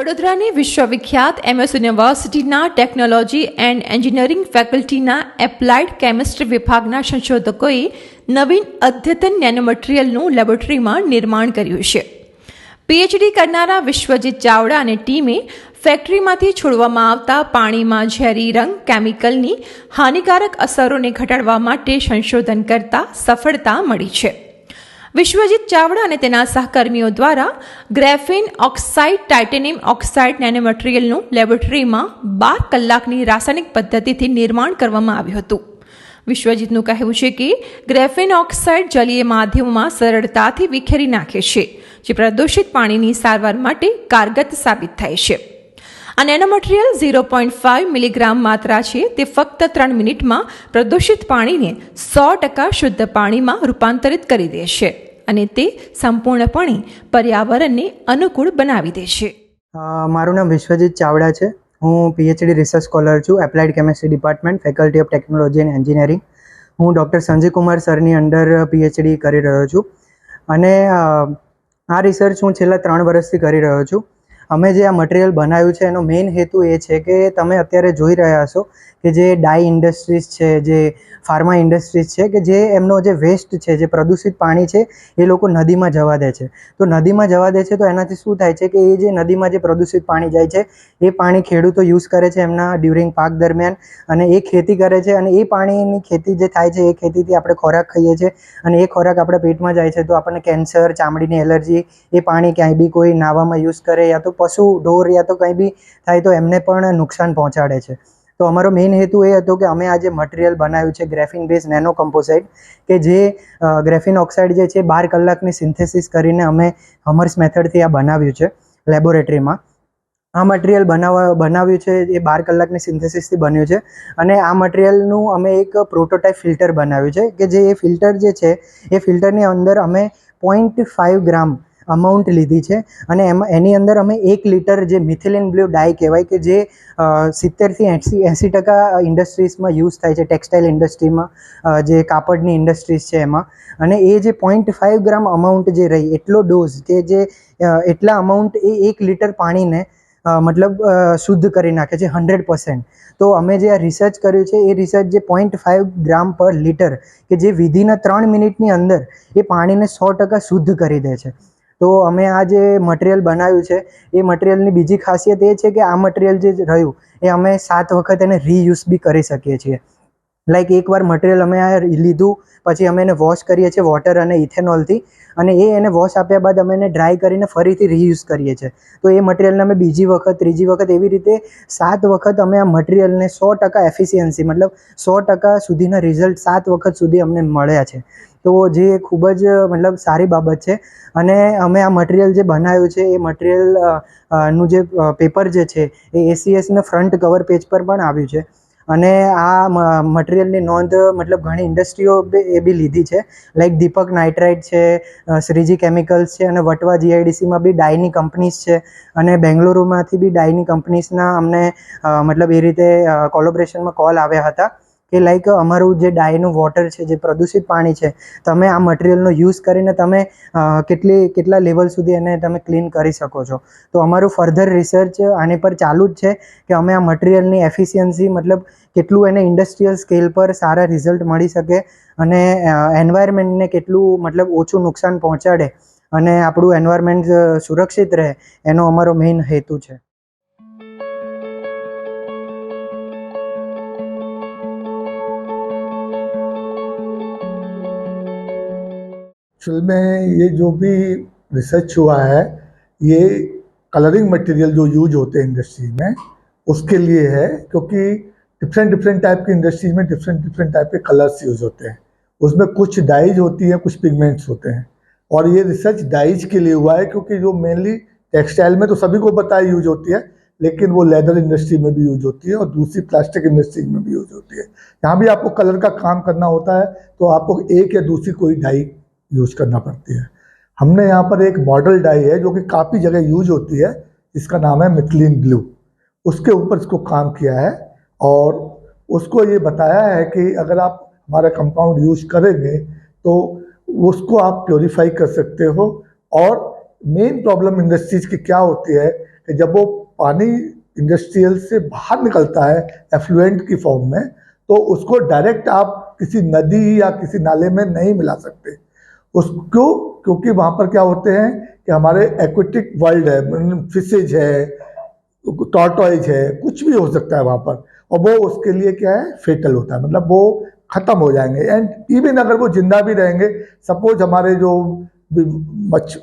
વડોદરાની વિશ્વવિખ્યાત એમએસ યુનિવર્સિટીના ટેકનોલોજી એન્ડ એન્જિનિયરિંગ ફેકલ્ટીના એપ્લાઇડ કેમિસ્ટ્રી વિભાગના સંશોધકોએ નવીન અદ્યતન નેનોમટીરિયલનું લેબોરેટરીમાં નિર્માણ કર્યું છે. પીએચડી કરનારા વિશ્વજીત ચાવડા અને ટીમે ફેક્ટરીમાંથી છોડવામાં આવતા પાણીમાં ઝેરી રંગ કેમિકલની હાનિકારક અસરોને ઘટાડવા માટે સંશોધન કરતા સફળતા મળી છે. વિશ્વજીત ચાવડા અને તેના સહકર્મીઓ દ્વારા ગ્રેફીન ઓક્સાઇડ ટાઇટેનિયમ ઓક્સાઇડ નેનોમટીરિયલનું લેબોરેટરીમાં 12 કલાકની રાસાયણિક પદ્ધતિથી નિર્માણ કરવામાં આવ્યું હતું. વિશ્વજીતનું કહેવું છે કે ગ્રેફીન ઓક્સાઇડ જલીય માધ્યમોમાં સરળતાથી વિખેરી નાખે છે, જે પ્રદૂષિત પાણીની સારવાર માટે કારગત સાબિત થાય છે. આ નેનોમટીરિયલ 0.5 મિલીગ્રામ માત્રા છે. તે ફક્ત 3 મિનિટમાં પ્રદૂષિત પાણીને 100% શુદ્ધ પાણીમાં રૂપાંતરિત કરી દે છે અને તે સંપૂર્ણપણે પર્યાવરણને અનુકૂળ બનાવી દે છે. મારું નામ વિશ્વજીત ચાવડા છે. હું પીએચડી રિસર્ચ સ્કોલર છું, applied chemistry department, faculty of technology and engineering. હું ડૉક્ટર સંજય કુમાર સરની અંડર પીએચડી કરી રહ્યો છું અને આ રિસર્ચ હું છેલ્લા 3 વર્ષથી કરી રહ્યો છું. અમે જે આ મટીરિયલ બનાવ્યું છે એનો મેઇન હેતુ એ છે કે તમે અત્યારે જોઈ રહ્યા હશો કે જે ડાઈ ઇન્ડસ્ટ્રીઝ છે, જે ફાર્મા ઇન્ડસ્ટ્રીઝ છે, કે જે એમનો જે વેસ્ટ છે, જે પ્રદૂષિત પાણી છે એ લોકો નદીમાં જવા દે છે. તો નદીમાં જવા દે છે તો એનાથી શું થાય છે કે એ જે નદીમાં જે પ્રદૂષિત પાણી જાય છે એ પાણી ખેડૂતો યુઝ કરે છે એમના ડ્યુરિંગ પાક દરમિયાન, અને એ ખેતી કરે છે અને એ પાણીની ખેતી જે થાય છે એ ખેતીથી આપણે ખોરાક ખાઈએ છીએ અને એ ખોરાક આપણા પેટમાં જાય છે તો આપણને કેન્સર, ચામડીની એલર્જી, એ પાણી ક્યાંય બી કોઈ નાવામાં યુઝ કરે યા તો પશુ ઢોર યા તો કંઈ બી થાય તો એમને પણ નુકસાન પહોંચાડે છે. તો અમારો મેઇન હેતુ એ હતો કે અમે આ જે મટીરિયલ બનાવ્યું છે ગ્રેફિન બેઝ નેનો કમ્પોઝાઇટ, કે જે ગ્રેફિન ઓક્સાઇડ જે છે 12 કલાકની સિન્થેસિસ કરીને અમે હમર્સ મેથડથી આ બનાવ્યું છે લેબોરેટરીમાં. આ મટીરિયલ બનાવ્યું છે એ 12 કલાકની સિન્થેસિસથી બન્યું છે અને આ મટીરિયલનું અમે એક પ્રોટોટાઇપ ફિલ્ટર બનાવ્યું છે કે જે એ ફિલ્ટર જે છે એ ફિલ્ટરની અંદર અમે 0.5 ગ્રામ અમાઉન્ટ લીધી છે અને એની અંદર અમે 1 લિટર જે મિથિલિન બ્લુ ડાય કહેવાય કે જે 70થી 80% ઇન્ડસ્ટ્રીઝમાં યુઝ થાય છે, ટેક્સટાઇલ ઇન્ડસ્ટ્રીમાં, જે કાપડની ઇન્ડસ્ટ્રીઝ છે એમાં. અને એ જે 0.5 ગ્રામ અમાઉન્ટ જે રહી, એટલો ડોઝ કે જે એટલા અમાઉન્ટ એ 1 લિટર પાણીને મતલબ શુદ્ધ કરી નાખે છે 100%. તો અમે જે આ રિસર્ચ કર્યું છે એ રિસર્ચ જે 0.5 ગ્રામ પર લિટર કે જે વિધિન 3 મિનિટની અંદર એ પાણીને 100% શુદ્ધ કરી દે છે. તો અમે આ જે મટીરિયલ બનાવ્યું છે એ મટીરિયલની બીજી ખાસિયત એ છે કે આ મટીરિયલ જે રહ્યું એ અમે 7 વખત એને રીયુઝ બી કરી શકીએ છીએ. લાઈક એકવાર મટીરિયલ અમે આ લીધું પછી અમે એને વોશ કરીએ છીએ વોટર અને ઇથેનોલથી, અને એને વોશ આપ્યા બાદ અમે એને ડ્રાય કરીને ફરીથી રીયુઝ કરીએ છીએ. તો એ મટીરિયલને અમે બીજી વખત, ત્રીજી વખત, એવી રીતે 7 વખત અમે આ મટીરિયલને 100% એફિશિયન્સી મતલબ 100% સુધીના રિઝલ્ટ 7 વખત સુધી અમને મળ્યા છે. તો જે ખૂબ જ મતલબ સારી બાબત છે. અને અમે આ મટીરિયલ જે બનાવ્યું છે એ મટીરિયલ નું જે પેપર જે છે એ એસીએસના ફ્રન્ટ કવર પેજ પર પણ આવ્યું છે. અને આ મટીરિયલની નોંધ મતલબ ઘણી ઇન્ડસ્ટ્રીઓ એ બી લીધી છે, લાઈક દીપક નાઇટ્રાઇટ છે, શ્રીજી કેમિકલ્સ છે, અને વટવા જીઆઈડીસીમાં બી ડાયની કંપનીઝ છે, અને બેંગલુરુમાંથી બી ડાયની કંપનીઝના અમને મતલબ એ રીતે કોલોબરેશનમાં કોલ આવ્યા હતા કે લાઈક અમારું જે ડાયનું વોટર છે, જે પ્રદૂષિત પાણી છે, તમે આ મટીરિયલનો યુઝ કરીને તમે કેટલા લેવલ સુધી એને તમે ક્લીન કરી શકો છો. તો અમારું ફર્ધર રિસર્ચ આની પર ચાલુ જ છે કે અમે આ મટીરિયલની એફિશિયન્સી મતલબ કેટલું એને ઇન્ડસ્ટ્રીયલ સ્કેલ પર સારા રિઝલ્ટ મળી શકે અને એન્વાયરમેન્ટને કેટલું મતલબ ઓછું નુકસાન પહોંચાડે અને આપણું એન્વાયરમેન્ટ સુરક્ષિત રહે, એનો અમારો મેઇન હેતુ છે. एक्चुअल में ये जो भी रिसर्च हुआ है ये कलरिंग मटेरियल जो यूज होते हैं इंडस्ट्री में उसके लिए है, क्योंकि डिफरेंट टाइप की इंडस्ट्रीज में डिफरेंट टाइप के कलर्स यूज होते हैं. उसमें कुछ डाइज होती है, कुछ पिगमेंट्स होते हैं. और ये रिसर्च डाइज के लिए हुआ है क्योंकि जो मेनली टेक्सटाइल में तो सभी को पता है यूज होती है, लेकिन वो लेदर इंडस्ट्री में भी यूज होती है और दूसरी प्लास्टिक इंडस्ट्री में भी यूज होती है. यहाँ भी आपको कलर का काम करना होता है तो आपको एक या दूसरी कोई डाई यूज करना पड़ती है. हमने यहाँ पर एक मॉडल डाई है जो कि काफ़ी जगह यूज होती है, इसका नाम है मिथिलिन ब्लू. उसके ऊपर इसको काम किया है और उसको ये बताया है कि अगर आप हमारा कंपाउंड यूज करेंगे तो उसको आप प्योरीफाई कर सकते हो. और मेन प्रॉब्लम इंडस्ट्रीज की क्या होती है कि जब वो पानी इंडस्ट्रियल से बाहर निकलता है एफ्लुएंट की फॉर्म में, तो उसको डायरेक्ट आप किसी नदी या किसी नाले में नहीं मिला सकते उसको, क्योंकि वहाँ पर क्या होते हैं कि हमारे एक्वेटिक वर्ल्ड है, फिशेज है, टॉर्टोइज है, कुछ भी हो सकता है वहाँ पर, और वो उसके लिए क्या है, फेटल होता है, मतलब वो खत्म हो जाएंगे। एंड इवन अगर वो जिंदा भी रहेंगे, सपोज हमारे जो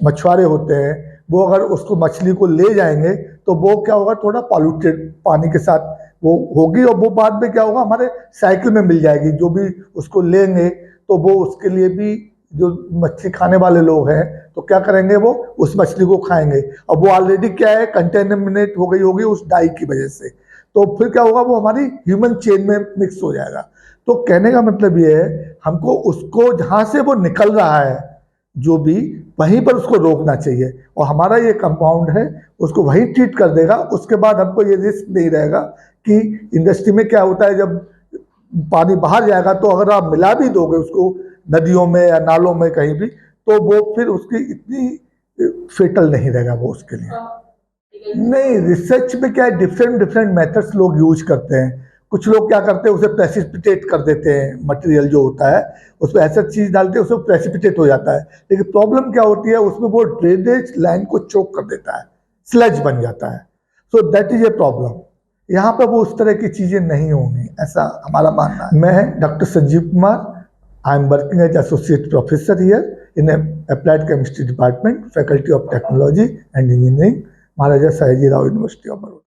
मछुआरे होते हैं वो अगर उसको मछली को ले जाएंगे तो वो क्या होगा, थोड़ा पॉल्यूटेड पानी के साथ वो होगी, और वो बाद में क्या होगा, हमारे साइकिल में मिल जाएगी। जो भी उसको लेंगे तो वो उसके लिए भी, जो मछली खाने वाले लोग हैं तो क्या करेंगे, वो उस मछली को खाएंगे, और वो ऑलरेडी क्या है, कंटेमिनेट हो गई होगी उस डाई की वजह से, तो फिर क्या होगा, वो हमारी ह्यूमन चेन में मिक्स हो जाएगा। तो कहने का मतलब ये है, हमको उसको जहाँ से वो निकल रहा है जो भी, वहीं पर उसको रोकना चाहिए, और हमारा ये कंपाउंड है उसको वहीं ट्रीट कर देगा। उसके बाद हमको ये रिस्क नहीं रहेगा कि इंडस्ट्री में क्या होता है, जब पानी बाहर जाएगा तो अगर आप मिला भी दोगे उसको नदियों में या नालों में कहीं भी, तो वो फिर उसकी इतनी फेटल नहीं रहेगा वो उसके लिए। नहीं, रिसर्च में क्या है, डिफरेंट मेथड्स लोग यूज करते हैं। कुछ लोग क्या करते हैं, उसे प्रेसिपिटेट कर देते हैं, मटेरियल जो होता है उसमें ऐसा चीज डालते हैं, उसमें प्रेसिपिटेट हो जाता है, लेकिन प्रॉब्लम क्या होती है, उसमें वो ड्रेनेज लाइन को चोक कर देता है, स्लज बन जाता है। So that is a problem. यहाँ पर वो उस तरह की चीजें नहीं होंगी, ऐसा हमारा मानना है। मैं doctor Sanjeev Kumar, I am working as associate professor here in applied chemistry department, faculty of technology and engineering, Maharaja Sayajirao University of Baroda.